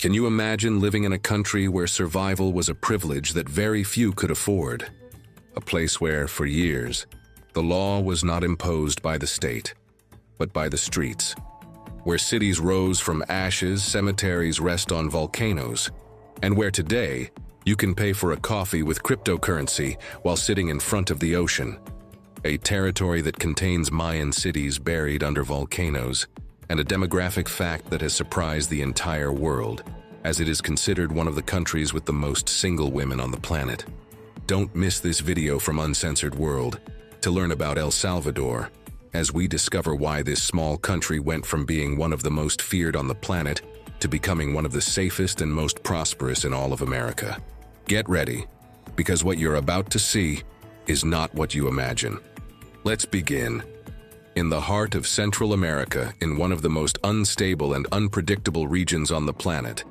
Can you imagine living in a country where survival was a privilege that very few could afford? A place where, for years, the law was not imposed by the state, but by the streets. Where cities rose from ashes, cemeteries rest on volcanoes, and where today, you can pay for a coffee with cryptocurrency while sitting in front of the ocean. A territory that contains Mayan cities buried under volcanoes, and a demographic fact that has surprised the entire world, as it is considered one of the countries with the most single women on the planet. Don't miss this video from Uncensored World to learn about El Salvador, as we discover why this small country went from being one of the most feared on the planet to becoming one of the safest and most prosperous in all of America. Get ready, because what you're about to see is not what you imagine. Let's begin. In the heart of Central America, in one of the most unstable and unpredictable regions on the planet,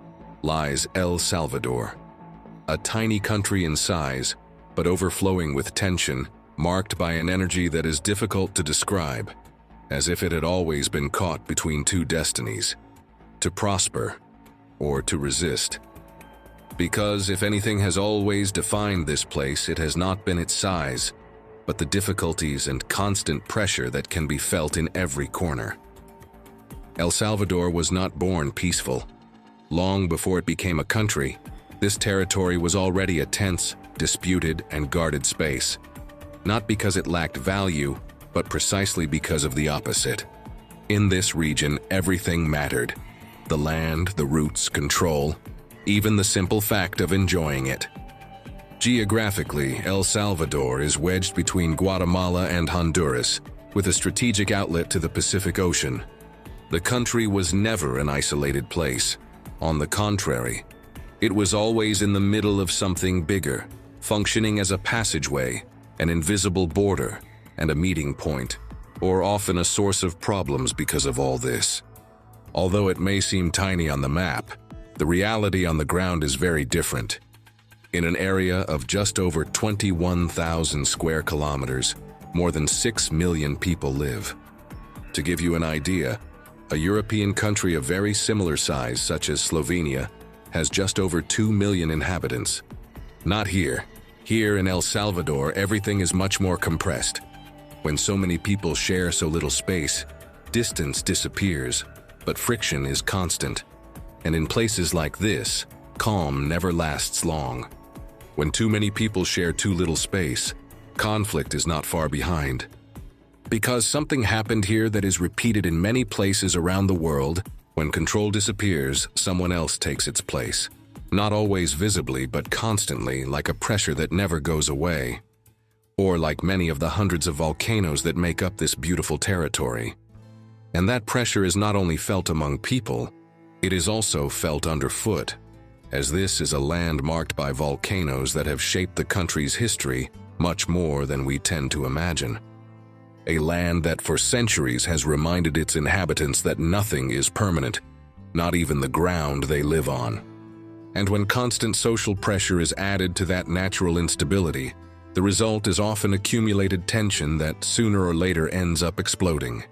lies El Salvador. A tiny country in size, but overflowing with tension, marked by an energy that is difficult to describe, as if it had always been caught between two destinies: to prosper or to resist. Because if anything has always defined this place, it has not been its size, but the difficulties and constant pressure that can be felt in every corner. El Salvador was not born peaceful. Long before it became a country, this territory was already a tense, disputed, and guarded space. Not because it lacked value, but precisely because of the opposite. In this region, everything mattered. The land, the roots, control, even the simple fact of enjoying it. Geographically, El Salvador is wedged between Guatemala and Honduras, with a strategic outlet to the Pacific Ocean. The country was never an isolated place. On the contrary, it was always in the middle of something bigger, functioning as a passageway, an invisible border, and a meeting point, or often a source of problems because of all this. Although it may seem tiny on the map, the reality on the ground is very different. In an area of just over 21,000 square kilometers, more than 6 million people live. To give you an idea, a European country of very similar size, such as Slovenia, has just over 2 million inhabitants. Not here. Here in El Salvador, everything is much more compressed. When so many people share so little space, distance disappears, but friction is constant. And in places like this, calm never lasts long. When too many people share too little space, conflict is not far behind. Because something happened here that is repeated in many places around the world, when control disappears, someone else takes its place. Not always visibly, but constantly, like a pressure that never goes away. Or like many of the hundreds of volcanoes that make up this beautiful territory. And that pressure is not only felt among people, it is also felt underfoot, as this is a land marked by volcanoes that have shaped the country's history much more than we tend to imagine. A land that for centuries has reminded its inhabitants that nothing is permanent, not even the ground they live on. And when constant social pressure is added to that natural instability, the result is often accumulated tension that sooner or later ends up exploding.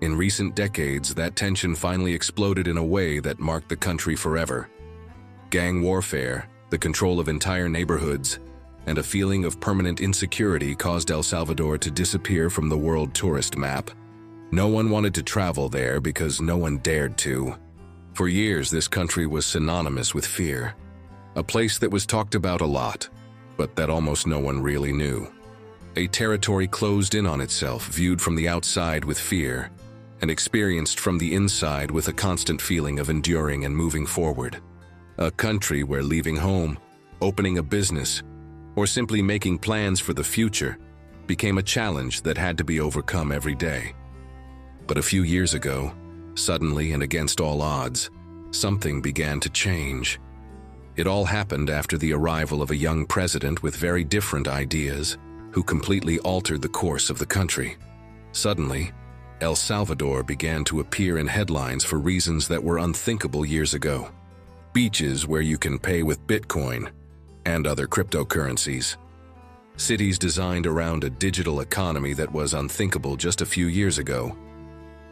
In recent decades, that tension finally exploded in a way that marked the country forever. Gang warfare, the control of entire neighborhoods, and a feeling of permanent insecurity caused El Salvador to disappear from the world tourist map. No one wanted to travel there because no one dared to. For years, this country was synonymous with fear. A place that was talked about a lot, but that almost no one really knew. A territory closed in on itself, viewed from the outside with fear, and experienced from the inside with a constant feeling of enduring and moving forward. A country where leaving home, opening a business, or simply making plans for the future became a challenge that had to be overcome every day. But a few years ago, suddenly and against all odds, something began to change. It all happened after the arrival of a young president with very different ideas, who completely altered the course of the country. Suddenly, El Salvador began to appear in headlines for reasons that were unthinkable years ago. Beaches where you can pay with Bitcoin and other cryptocurrencies. Cities designed around a digital economy that was unthinkable just a few years ago.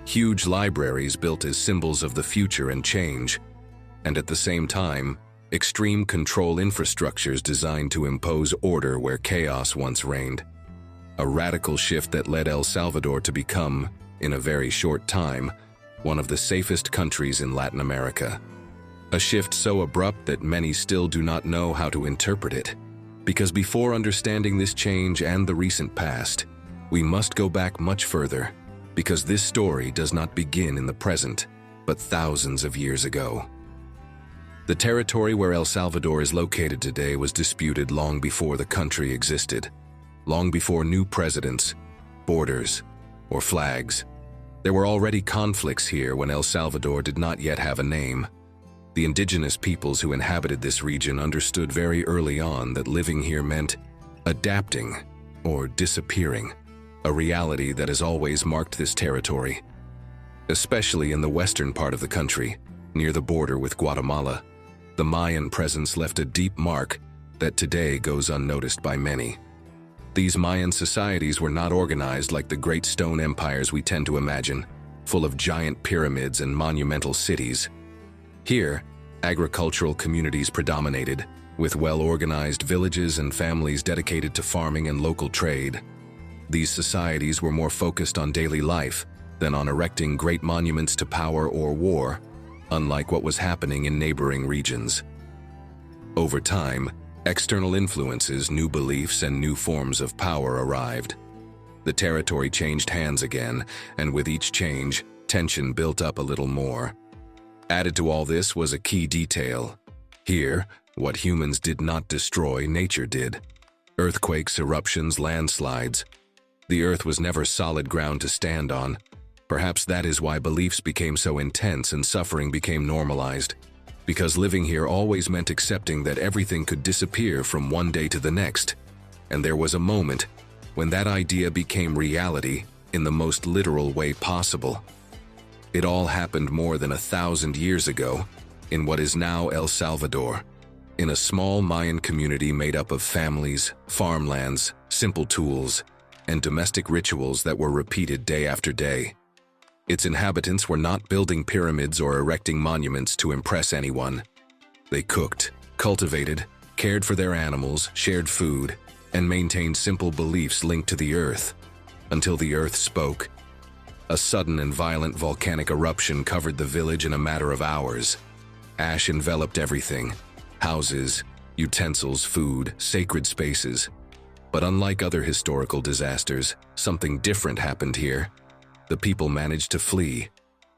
Huge libraries built as symbols of the future and change, and at the same time, extreme control infrastructures designed to impose order where chaos once reigned. A radical shift that led El Salvador to become, in a very short time, one of the safest countries in Latin America. A shift so abrupt that many still do not know how to interpret it. Because before understanding this change and the recent past, we must go back much further, because this story does not begin in the present, but thousands of years ago. The territory where El Salvador is located today was disputed long before the country existed, long before new presidents, borders, or flags. There were already conflicts here when El Salvador did not yet have a name. The indigenous peoples who inhabited this region understood very early on that living here meant adapting or disappearing, a reality that has always marked this territory. Especially in the western part of the country, near the border with Guatemala, the Mayan presence left a deep mark that today goes unnoticed by many. These Mayan societies were not organized like the great stone empires we tend to imagine, full of giant pyramids and monumental cities. Here, agricultural communities predominated, with well-organized villages and families dedicated to farming and local trade. These societies were more focused on daily life than on erecting great monuments to power or war, unlike what was happening in neighboring regions. Over time, external influences, new beliefs, and new forms of power arrived. The territory changed hands again, and with each change, tension built up a little more. Added to all this was a key detail. Here, what humans did not destroy, nature did. Earthquakes, eruptions, landslides. The earth was never solid ground to stand on. Perhaps that is why beliefs became so intense and suffering became normalized. Because living here always meant accepting that everything could disappear from one day to the next. And there was a moment when that idea became reality in the most literal way possible. It all happened more than 1,000 years ago, in what is now El Salvador, in a small Mayan community made up of families, farmlands, simple tools, and domestic rituals that were repeated day after day. Its inhabitants were not building pyramids or erecting monuments to impress anyone. They cooked, cultivated, cared for their animals, shared food, and maintained simple beliefs linked to the earth, until the earth spoke. A sudden and violent volcanic eruption covered the village in a matter of hours. Ash enveloped everything: houses, utensils, food, sacred spaces. But unlike other historical disasters, something different happened here. The people managed to flee.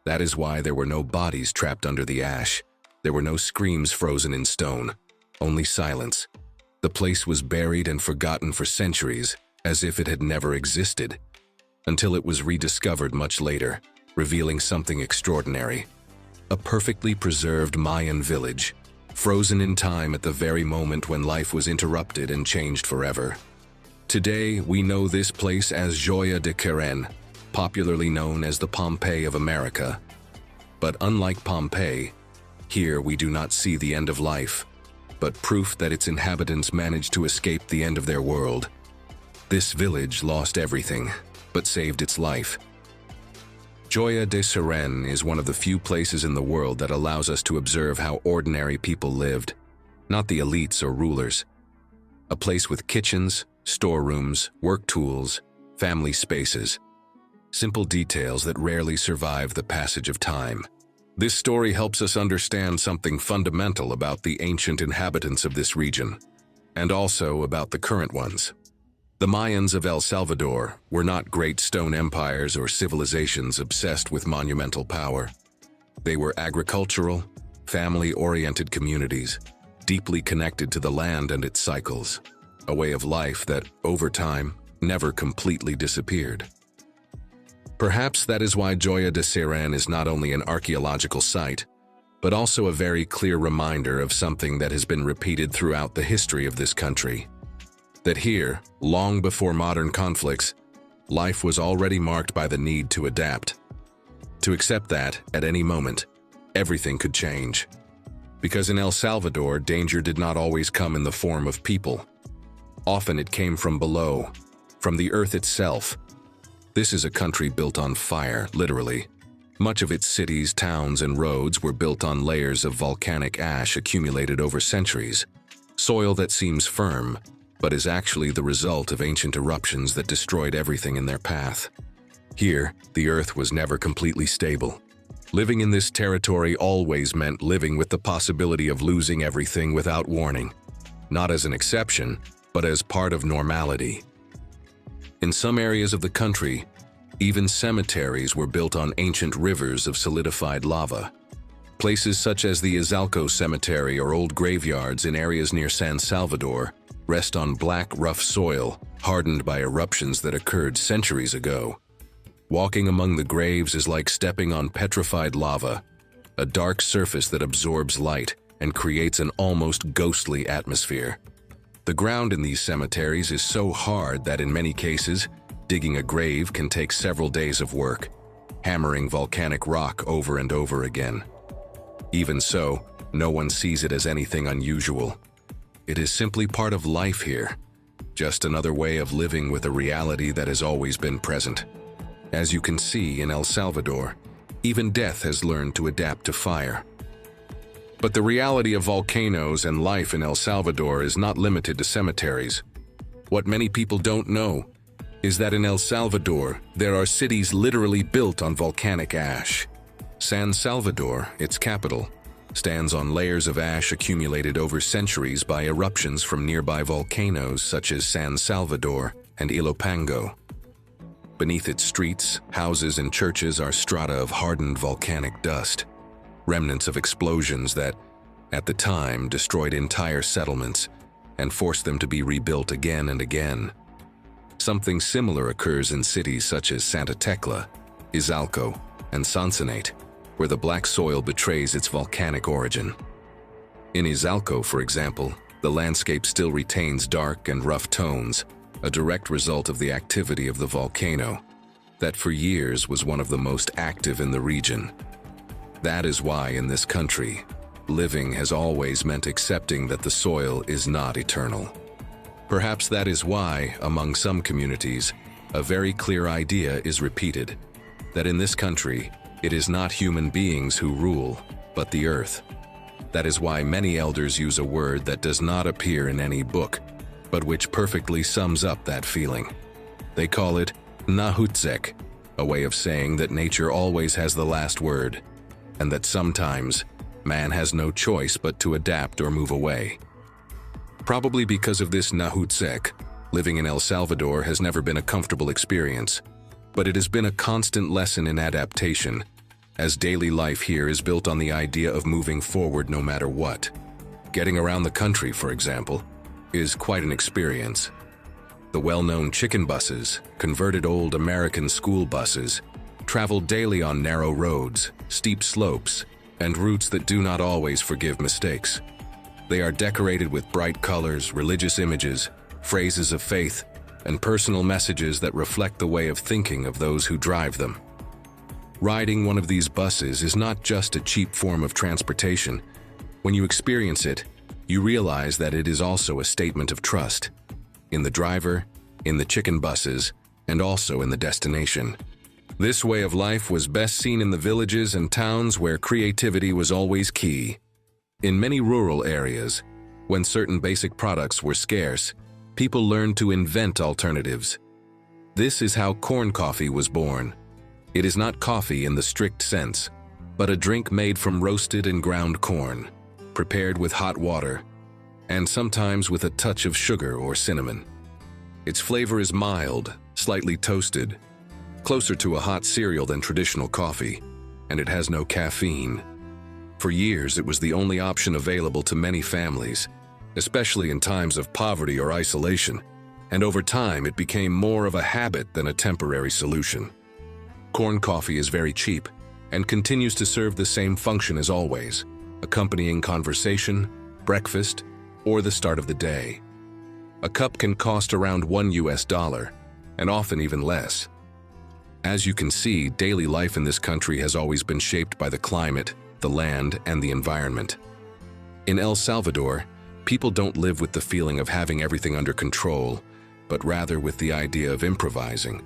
That is why there were no bodies trapped under the ash. There were no screams frozen in stone, only silence. The place was buried and forgotten for centuries, as if it had never existed, until it was rediscovered much later, revealing something extraordinary. A perfectly preserved Mayan village, frozen in time at the very moment when life was interrupted and changed forever. Today, we know this place as Joya de Ceren, popularly known as the Pompeii of America. But unlike Pompeii, here we do not see the end of life, but proof that its inhabitants managed to escape the end of their world. This village lost everything, but saved its life. Joya de Ceren is one of the few places in the world that allows us to observe how ordinary people lived, not the elites or rulers. A place with kitchens, storerooms, work tools, family spaces. Simple details that rarely survive the passage of time. This story helps us understand something fundamental about the ancient inhabitants of this region, and also about the current ones. The Mayans of El Salvador were not great stone empires or civilizations obsessed with monumental power. They were agricultural, family-oriented communities, deeply connected to the land and its cycles, a way of life that, over time, never completely disappeared. Perhaps that is why Joya de Ceren is not only an archaeological site, but also a very clear reminder of something that has been repeated throughout the history of this country. That here, long before modern conflicts, life was already marked by the need to adapt. To accept that, at any moment, everything could change. Because in El Salvador, danger did not always come in the form of people. Often it came from below, from the earth itself. This is a country built on fire, literally. Much of its cities, towns, and roads were built on layers of volcanic ash accumulated over centuries, soil that seems firm, but is actually the result of ancient eruptions that destroyed everything in their path. Here, the Earth was never completely stable. Living in this territory always meant living with the possibility of losing everything without warning, not as an exception, but as part of normality. In some areas of the country, even cemeteries were built on ancient rivers of solidified lava. Places such as the Izalco Cemetery or old graveyards in areas near San Salvador rest on black, rough soil, hardened by eruptions that occurred centuries ago. Walking among the graves is like stepping on petrified lava, a dark surface that absorbs light and creates an almost ghostly atmosphere. The ground in these cemeteries is so hard that in many cases, digging a grave can take several days of work, hammering volcanic rock over and over again. Even so, no one sees it as anything unusual. It is simply part of life here, just another way of living with a reality that has always been present. As you can see in El Salvador, even death has learned to adapt to fire. But the reality of volcanoes and life in El Salvador is not limited to cemeteries. What many people don't know is that in El Salvador, there are cities literally built on volcanic ash. San Salvador, its capital, stands on layers of ash accumulated over centuries by eruptions from nearby volcanoes such as San Salvador and Ilopango. Beneath its streets, houses, and churches are strata of hardened volcanic dust, remnants of explosions that, at the time, destroyed entire settlements and forced them to be rebuilt again and again. Something similar occurs in cities such as Santa Tecla, Izalco, and Sonsonate, where the black soil betrays its volcanic origin. In Izalco, for example, the landscape still retains dark and rough tones, a direct result of the activity of the volcano that for years was one of the most active in the region. That is why in this country, living has always meant accepting that the soil is not eternal. Perhaps that is why, among some communities, a very clear idea is repeated, that in this country, it is not human beings who rule, but the earth. That is why many elders use a word that does not appear in any book, but which perfectly sums up that feeling. They call it nahutzek, a way of saying that nature always has the last word, and that sometimes man has no choice but to adapt or move away. Probably because of this nahutzek, living in El Salvador has never been a comfortable experience, but it has been a constant lesson in adaptation, as daily life here is built on the idea of moving forward no matter what. Getting around the country, for example, is quite an experience. The well-known chicken buses, converted old American school buses, travel daily on narrow roads, steep slopes, and routes that do not always forgive mistakes. They are decorated with bright colors, religious images, phrases of faith, and personal messages that reflect the way of thinking of those who drive them. Riding one of these buses is not just a cheap form of transportation. When you experience it, you realize that it is also a statement of trust in the driver, in the chicken buses, and also in the destination. This way of life was best seen in the villages and towns where creativity was always key. In many rural areas, when certain basic products were scarce, people learned to invent alternatives. This is how corn coffee was born. It is not coffee in the strict sense, but a drink made from roasted and ground corn, prepared with hot water, and sometimes with a touch of sugar or cinnamon. Its flavor is mild, slightly toasted, closer to a hot cereal than traditional coffee, and it has no caffeine. For years, it was the only option available to many families, especially in times of poverty or isolation, and over time it became more of a habit than a temporary solution. Corn coffee is very cheap and continues to serve the same function as always, accompanying conversation, breakfast, or the start of the day. A cup can cost around $1, and often even less. As you can see, daily life in this country has always been shaped by the climate, the land, and the environment. In El Salvador, people don't live with the feeling of having everything under control, but rather with the idea of improvising,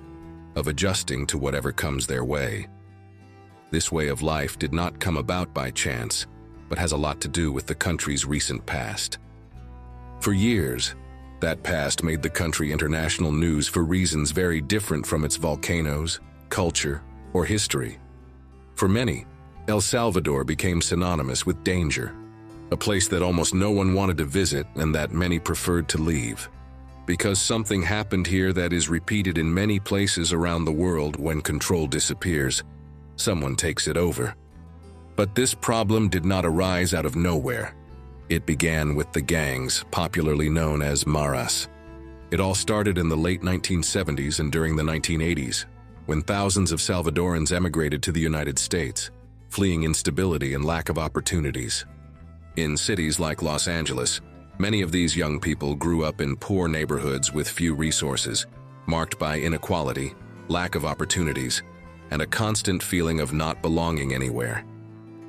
of adjusting to whatever comes their way. This way of life did not come about by chance, but has a lot to do with the country's recent past. For years, that past made the country international news for reasons very different from its volcanoes, culture, or history. For many, El Salvador became synonymous with danger, a place that almost no one wanted to visit and that many preferred to leave. Because something happened here that is repeated in many places around the world. When control disappears, someone takes it over. But this problem did not arise out of nowhere. It began with the gangs, popularly known as maras. It all started in the late 1970s and during the 1980s, when thousands of Salvadorans emigrated to the United States, fleeing instability and lack of opportunities. In cities like Los Angeles, many of these young people grew up in poor neighborhoods with few resources, marked by inequality, lack of opportunities, and a constant feeling of not belonging anywhere.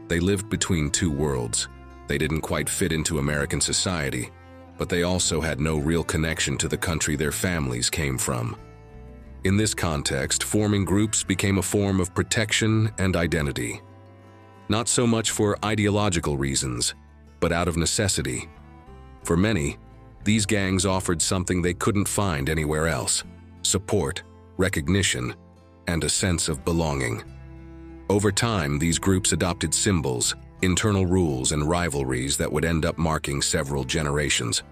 They lived between two worlds. They didn't quite fit into American society, but they also had no real connection to the country their families came from. In this context, forming groups became a form of protection and identity. Not so much for ideological reasons, but out of necessity. For many, these gangs offered something they couldn't find anywhere else: support, recognition, and a sense of belonging. Over time, these groups adopted symbols, internal rules, and rivalries that would end up marking several generations.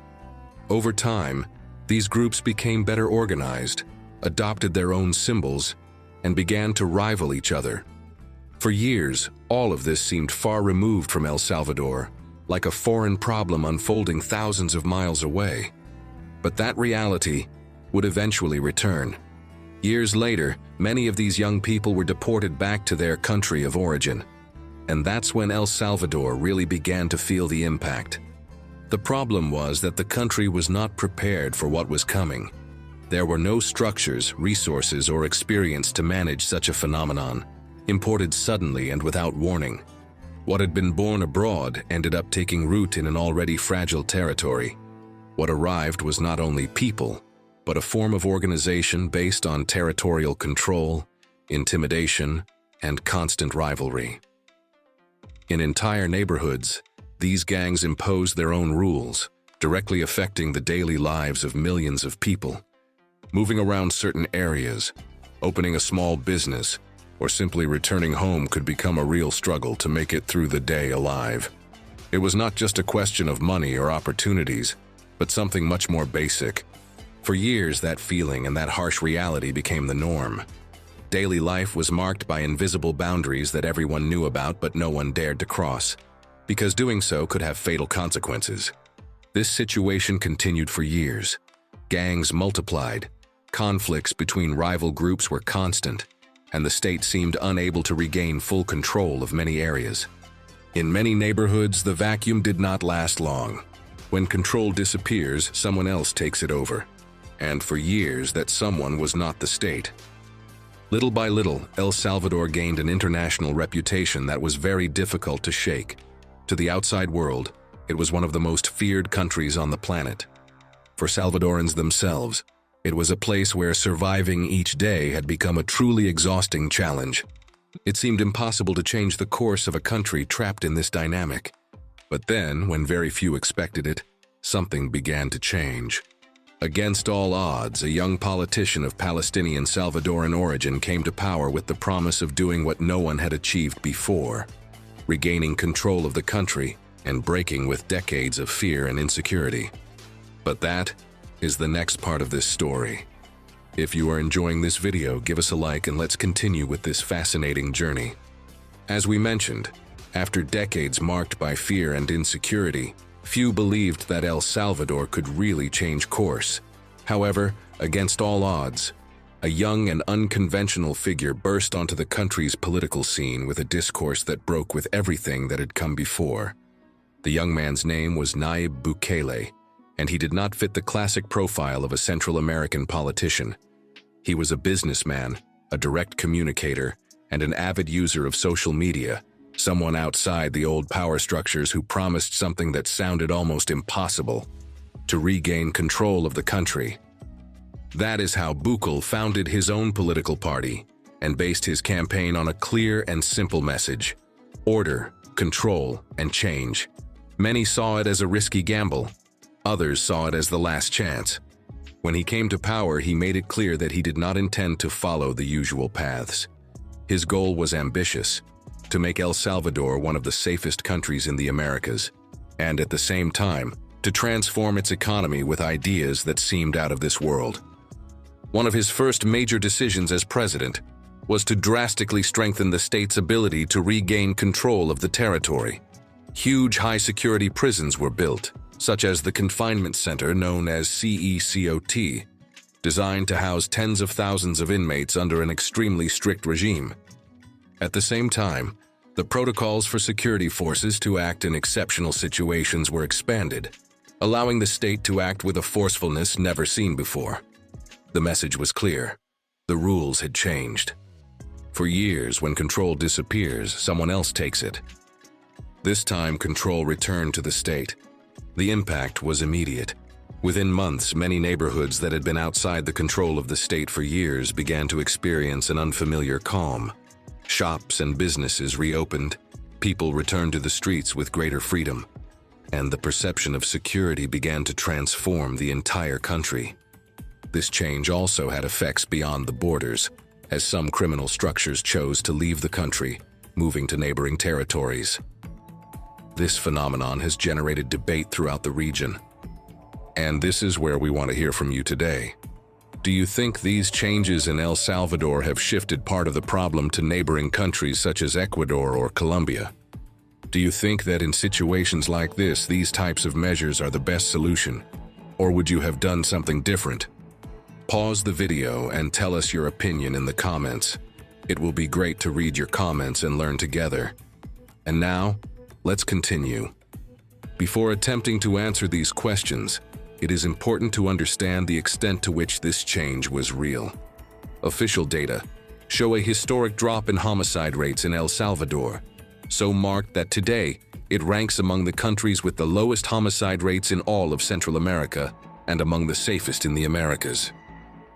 Over time, these groups became better organized, adopted their own symbols, and began to rival each other. For years, all of this seemed far removed from El Salvador, like a foreign problem unfolding thousands of miles away. But that reality would eventually return. Years later, many of these young people were deported back to their country of origin. And that's when El Salvador really began to feel the impact. The problem was that the country was not prepared for what was coming. There were no structures, resources, or experience to manage such a phenomenon, imported suddenly and without warning. What had been born abroad ended up taking root in an already fragile territory. What arrived was not only people, but a form of organization based on territorial control, intimidation, and constant rivalry. In entire neighborhoods, these gangs imposed their own rules, directly affecting the daily lives of millions of people. Moving around certain areas, opening a small business, or simply returning home could become a real struggle to make it through the day alive. It was not just a question of money or opportunities, but something much more basic. For years, that feeling and that harsh reality became the norm. Daily life was marked by invisible boundaries that everyone knew about but no one dared to cross, because doing so could have fatal consequences. This situation continued for years. Gangs multiplied, conflicts between rival groups were constant, and the state seemed unable to regain full control of many areas. In many neighborhoods, the vacuum did not last long. When control disappears, someone else takes it over. And for years, that someone was not the state. Little by little, El Salvador gained an international reputation that was very difficult to shake. To the outside world, it was one of the most feared countries on the planet. For Salvadorans themselves, it was a place where surviving each day had become a truly exhausting challenge. It seemed impossible to change the course of a country trapped in this dynamic. But then, when very few expected it, something began to change. Against all odds, a young politician of Palestinian Salvadoran origin came to power with the promise of doing what no one had achieved before: regaining control of the country and breaking with decades of fear and insecurity. But that is the next part of this story. If you are enjoying this video, give us a like and let's continue with this fascinating journey. As we mentioned, after decades marked by fear and insecurity, few believed that El Salvador could really change course. However, against all odds, a young and unconventional figure burst onto the country's political scene with a discourse that broke with everything that had come before. The young man's name was Nayib Bukele, and he did not fit the classic profile of a Central American politician. He was a businessman, a direct communicator, and an avid user of social media, someone outside the old power structures who promised something that sounded almost impossible: to regain control of the country. That is how Bukele founded his own political party, and based his campaign on a clear and simple message: order, control, and change. Many saw it as a risky gamble. Others saw it as the last chance. When he came to power, he made it clear that he did not intend to follow the usual paths. His goal was ambitious: to make El Salvador one of the safest countries in the Americas, and at the same time, to transform its economy with ideas that seemed out of this world. One of his first major decisions as president was to drastically strengthen the state's ability to regain control of the territory. Huge high-security prisons were built, such as the confinement center known as CECOT, designed to house tens of thousands of inmates under an extremely strict regime. At the same time, the protocols for security forces to act in exceptional situations were expanded, allowing the state to act with a forcefulness never seen before. The message was clear: the rules had changed. For years, when control disappears, someone else takes it. This time, control returned to the state. The impact was immediate. Within months, many neighborhoods that had been outside the control of the state for years began to experience an unfamiliar calm. Shops and businesses reopened, people returned to the streets with greater freedom, and the perception of security began to transform the entire country. This change also had effects beyond the borders, as some criminal structures chose to leave the country, moving to neighboring territories. This phenomenon has generated debate throughout the region. And this is where we want to hear from you today. Do you think these changes in El Salvador have shifted part of the problem to neighboring countries such as Ecuador or Colombia? Do you think that in situations like this, these types of measures are the best solution? Or would you have done something different? Pause the video and tell us your opinion in the comments. It will be great to read your comments and learn together. And now, let's continue. Before attempting to answer these questions, it is important to understand the extent to which this change was real. Official data show a historic drop in homicide rates in El Salvador, so marked that today it ranks among the countries with the lowest homicide rates in all of Central America and among the safest in the Americas.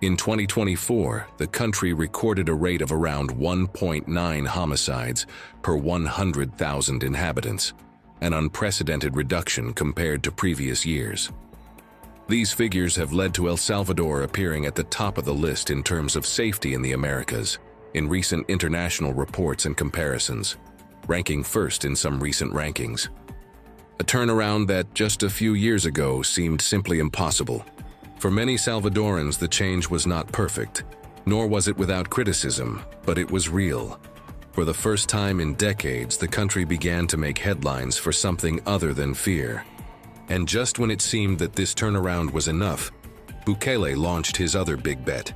In 2024, the country recorded a rate of around 1.9 homicides per 100,000 inhabitants, an unprecedented reduction compared to previous years. These figures have led to El Salvador appearing at the top of the list in terms of safety in the Americas, in recent international reports and comparisons, ranking first in some recent rankings. A turnaround that just a few years ago seemed simply impossible. For many Salvadorans, the change was not perfect, nor was it without criticism, but it was real. For the first time in decades, the country began to make headlines for something other than fear. And just when it seemed that this turnaround was enough, Bukele launched his other big bet: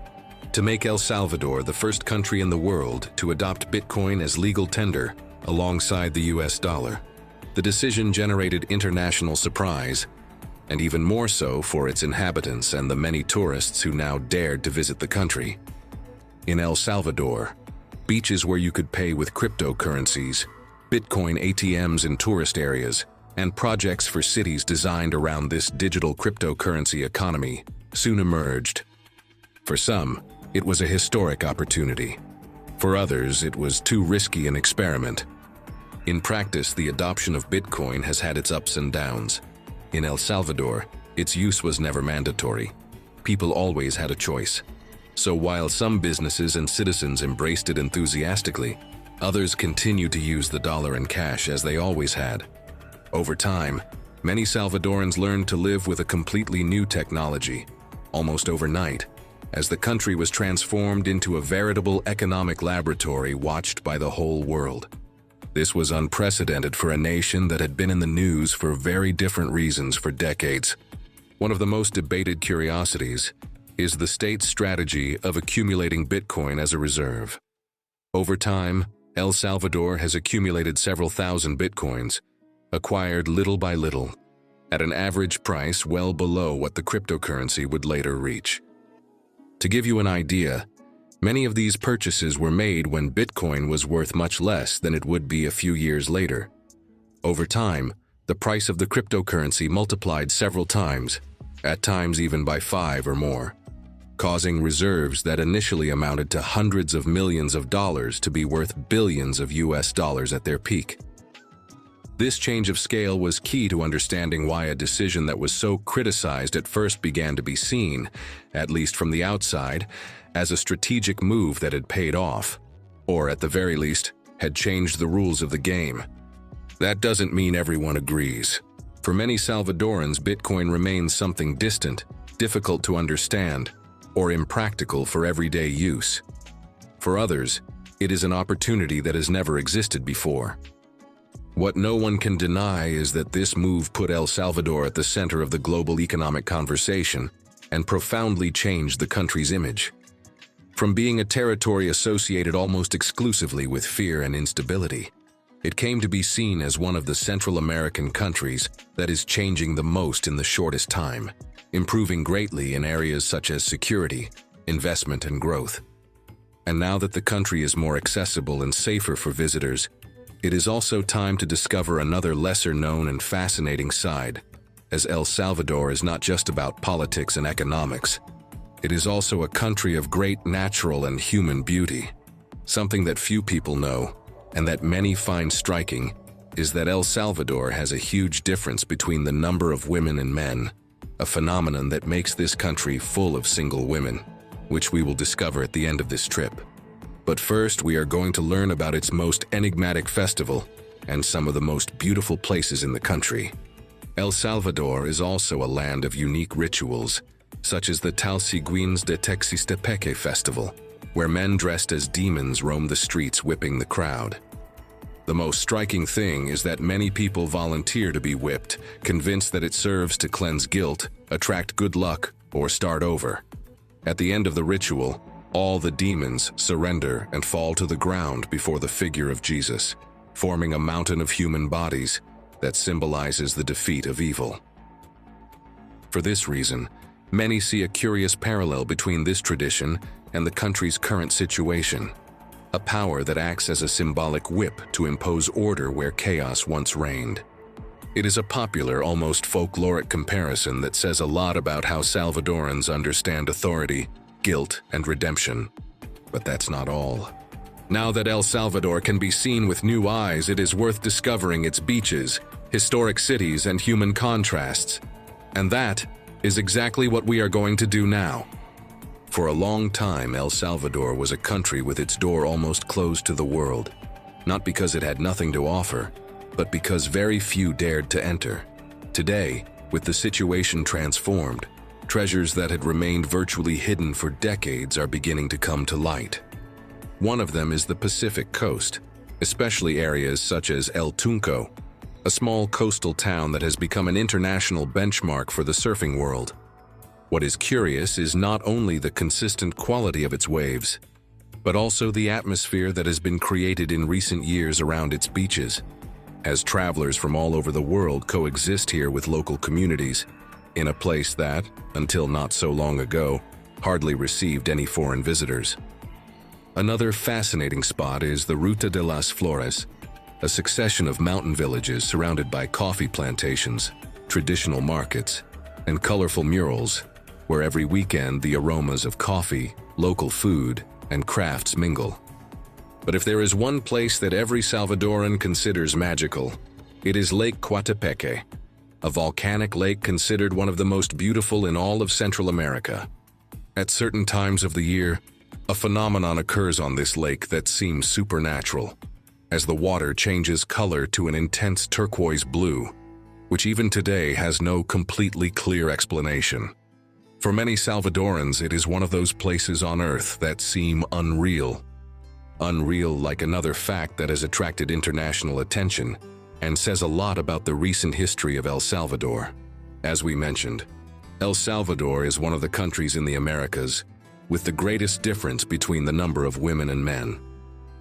to make El Salvador the first country in the world to adopt Bitcoin as legal tender alongside the US dollar. The decision generated international surprise, and even more so for its inhabitants and the many tourists who now dared to visit the country. In El Salvador, beaches where you could pay with cryptocurrencies, Bitcoin ATMs in tourist areas, and projects for cities designed around this digital cryptocurrency economy soon emerged. For some, it was a historic opportunity. For others, it was too risky an experiment. In practice, the adoption of Bitcoin has had its ups and downs. In El Salvador, its use was never mandatory. People always had a choice. So while some businesses and citizens embraced it enthusiastically, others continued to use the dollar and cash as they always had. Over time, many Salvadorans learned to live with a completely new technology, almost overnight, as the country was transformed into a veritable economic laboratory watched by the whole world. This was unprecedented for a nation that had been in the news for very different reasons for decades. One of the most debated curiosities is the state's strategy of accumulating Bitcoin as a reserve. Over time, El Salvador has accumulated several thousand Bitcoins, acquired little by little, at an average price well below what the cryptocurrency would later reach. To give you an idea, many of these purchases were made when Bitcoin was worth much less than it would be a few years later. Over time, the price of the cryptocurrency multiplied several times, at times even by 5 or more. causing reserves that initially amounted to hundreds of millions of dollars to be worth billions of US dollars at their peak. This change of scale was key to understanding why a decision that was so criticized at first began to be seen, at least from the outside, as a strategic move that had paid off, or at the very least, had changed the rules of the game. That doesn't mean everyone agrees. For many Salvadorans, Bitcoin remains something distant, difficult to understand, or impractical for everyday use. For others, it is an opportunity that has never existed before. What no one can deny is that this move put El Salvador at the center of the global economic conversation and profoundly changed the country's image. From being a territory associated almost exclusively with fear and instability, it came to be seen as one of the Central American countries that is changing the most in the shortest time, improving greatly in areas such as security, investment, and growth. And now that the country is more accessible and safer for visitors, it is also time to discover another lesser-known and fascinating side, as El Salvador is not just about politics and economics. It is also a country of great natural and human beauty. Something that few people know, and that many find striking, is that El Salvador has a huge difference between the number of women and men, a phenomenon that makes this country full of single women, which we will discover at the end of this trip. But first, we are going to learn about its most enigmatic festival and some of the most beautiful places in the country. El Salvador is also a land of unique rituals, such as the Talsiguins de Texistepeque festival, where men dressed as demons roam the streets whipping the crowd. The most striking thing is that many people volunteer to be whipped, convinced that it serves to cleanse guilt, attract good luck, or start over. At the end of the ritual, all the demons surrender and fall to the ground before the figure of Jesus, forming a mountain of human bodies that symbolizes the defeat of evil. For this reason, many see a curious parallel between this tradition and the country's current situation, a power that acts as a symbolic whip to impose order where chaos once reigned. It is a popular, almost folkloric comparison that says a lot about how Salvadorans understand authority, guilt, and redemption. But that's not all. Now that El Salvador can be seen with new eyes, it is worth discovering its beaches, historic cities, and human contrasts. And that is exactly what we are going to do now. For a long time, El Salvador was a country with its door almost closed to the world, not because it had nothing to offer, but because very few dared to enter. Today, with the situation transformed, treasures that had remained virtually hidden for decades are beginning to come to light. One of them is the Pacific coast, especially areas such as El Tunco, a small coastal town that has become an international benchmark for the surfing world. What is curious is not only the consistent quality of its waves, but also the atmosphere that has been created in recent years around its beaches, as travelers from all over the world coexist here with local communities, in a place that, until not so long ago, hardly received any foreign visitors. Another fascinating spot is the Ruta de las Flores, a succession of mountain villages surrounded by coffee plantations, traditional markets, and colorful murals, where every weekend the aromas of coffee, local food, and crafts mingle. But if there is one place that every Salvadoran considers magical, it is Lake Coatepeque, a volcanic lake considered one of the most beautiful in all of Central America. At certain times of the year, a phenomenon occurs on this lake that seems supernatural, as the water changes color to an intense turquoise blue, which even today has no completely clear explanation. For many Salvadorans, it is one of those places on Earth that seem unreal. Unreal like another fact that has attracted international attention and says a lot about the recent history of El Salvador. As we mentioned, El Salvador is one of the countries in the Americas with the greatest difference between the number of women and men.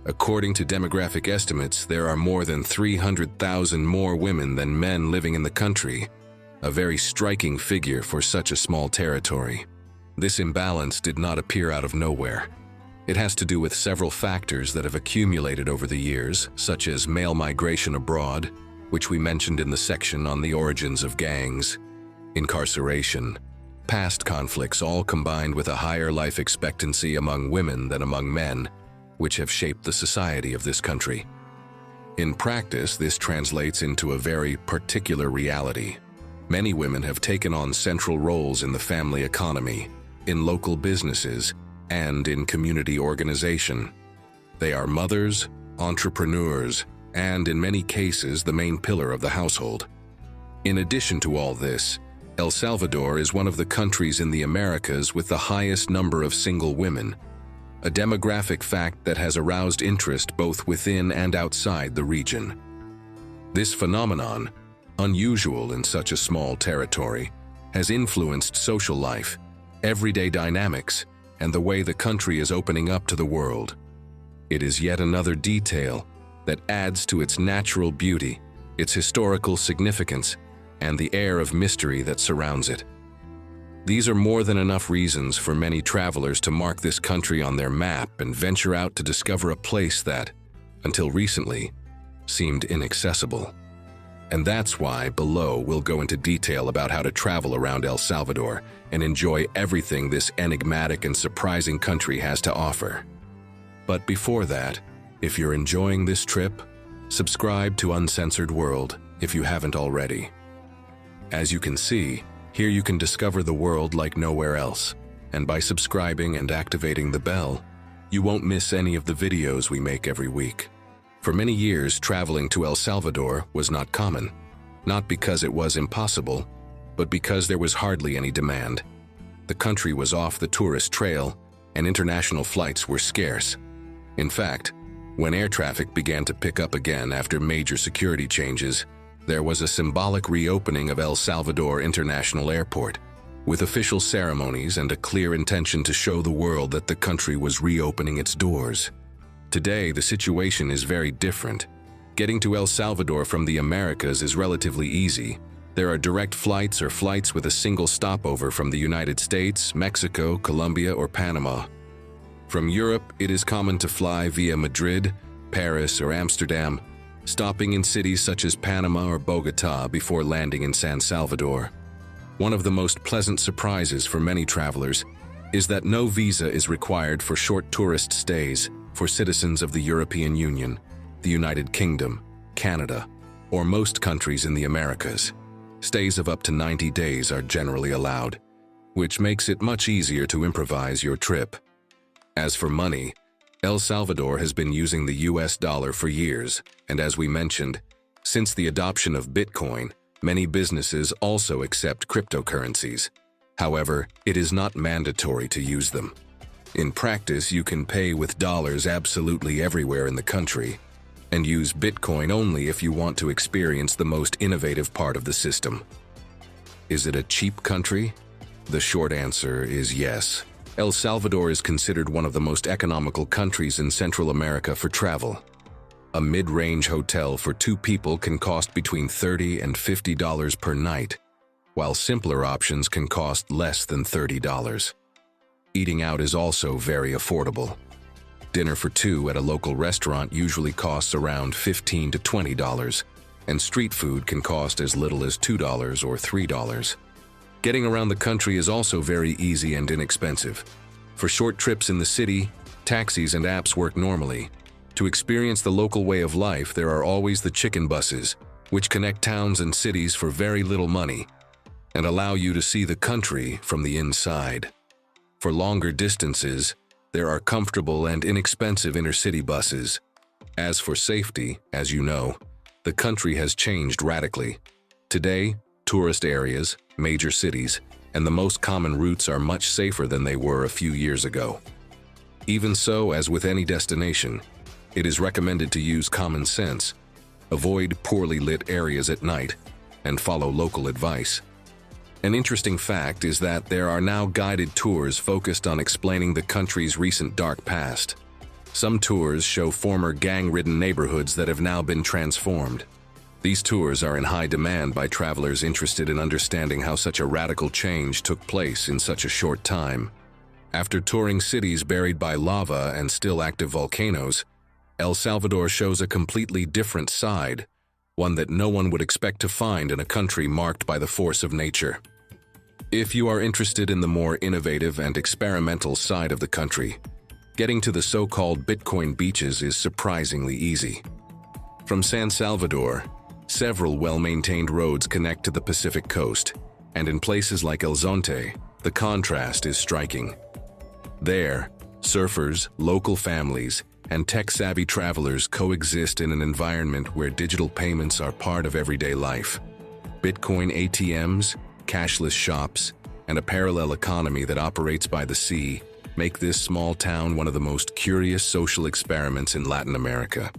According to demographic estimates, there are more than 300,000 more women than men living in the country, a very striking figure for such a small territory. This imbalance did not appear out of nowhere. It has to do with several factors that have accumulated over the years, such as male migration abroad, which we mentioned in the section on the origins of gangs, incarceration, past conflicts all combined with a higher life expectancy among women than among men, which have shaped the society of this country. In practice, this translates into a very particular reality. Many women have taken on central roles in the family economy, in local businesses, and in community organization. They are mothers, entrepreneurs, and in many cases the main pillar of the household. In addition to all this, El Salvador is one of the countries in the Americas with the highest number of single women, a demographic fact that has aroused interest both within and outside the region. This phenomenon, unusual in such a small territory, has influenced social life, everyday dynamics, and the way the country is opening up to the world. It is yet another detail that adds to its natural beauty, its historical significance, and the air of mystery that surrounds it. These are more than enough reasons for many travelers to mark this country on their map and venture out to discover a place that, until recently, seemed inaccessible. And that's why below we'll go into detail about how to travel around El Salvador and enjoy everything this enigmatic and surprising country has to offer. But before that, if you're enjoying this trip, subscribe to Uncensored World if you haven't already. As you can see, here you can discover the world like nowhere else, and by subscribing and activating the bell, you won't miss any of the videos we make every week. For many years, traveling to El Salvador was not common, not because it was impossible, but because there was hardly any demand. The country was off the tourist trail, and international flights were scarce. In fact, when air traffic began to pick up again after major security changes, there was a symbolic reopening of El Salvador International Airport, with official ceremonies and a clear intention to show the world that the country was reopening its doors. Today, the situation is very different. Getting to El Salvador from the Americas is relatively easy. There are direct flights or flights with a single stopover from the United States, Mexico, Colombia, or Panama. From Europe, it is common to fly via Madrid, Paris, or Amsterdam, stopping in cities such as Panama or Bogota before landing in San Salvador. One of the most pleasant surprises for many travelers is that no visa is required for short tourist stays for citizens of the European Union, the United Kingdom, Canada, or most countries in the Americas. Stays of up to 90 days are generally allowed, which makes it much easier to improvise your trip. As for money, El Salvador has been using the US dollar for years, and as we mentioned, since the adoption of Bitcoin, many businesses also accept cryptocurrencies. However, it is not mandatory to use them. In practice, you can pay with dollars absolutely everywhere in the country, and use Bitcoin only if you want to experience the most innovative part of the system. Is it a cheap country? The short answer is yes. El Salvador is considered one of the most economical countries in Central America for travel. A mid-range hotel for two people can cost between $30 and $50 per night, while simpler options can cost less than $30. Eating out is also very affordable. Dinner for two at a local restaurant usually costs around $15 to $20, and street food can cost as little as $2 or $3. Getting around the country is also very easy and inexpensive. For short trips in the city, taxis and apps work normally. To experience the local way of life, there are always the chicken buses, which connect towns and cities for very little money and allow you to see the country from the inside. For longer distances, there are comfortable and inexpensive intercity buses. As for safety, as you know, the country has changed radically. Today, tourist areas, major cities, and the most common routes are much safer than they were a few years ago. Even so, as with any destination, it is recommended to use common sense, avoid poorly lit areas at night, and follow local advice. An interesting fact is that there are now guided tours focused on explaining the country's recent dark past. Some tours show former gang-ridden neighborhoods that have now been transformed. These tours are in high demand by travelers interested in understanding how such a radical change took place in such a short time. After touring cities buried by lava and still active volcanoes, El Salvador shows a completely different side, one that no one would expect to find in a country marked by the force of nature. If you are interested in the more innovative and experimental side of the country, getting to the so-called Bitcoin beaches is surprisingly easy. From San Salvador, several well-maintained roads connect to the Pacific coast, and in places like El Zonte, the contrast is striking. There, surfers, local families, and tech-savvy travelers coexist in an environment where digital payments are part of everyday life. Bitcoin ATMs, cashless shops, and a parallel economy that operates by the sea make this small town one of the most curious social experiments in Latin America.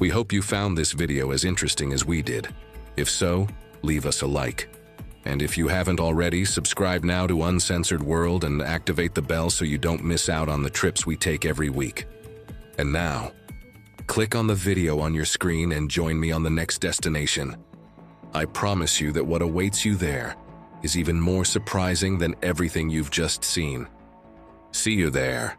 We hope you found this video as interesting as we did. If so, leave us a like. And if you haven't already, subscribe now to Uncensored World and activate the bell so you don't miss out on the trips we take every week. And now, click on the video on your screen and join me on the next destination. I promise you that what awaits you there is even more surprising than everything you've just seen. See you there.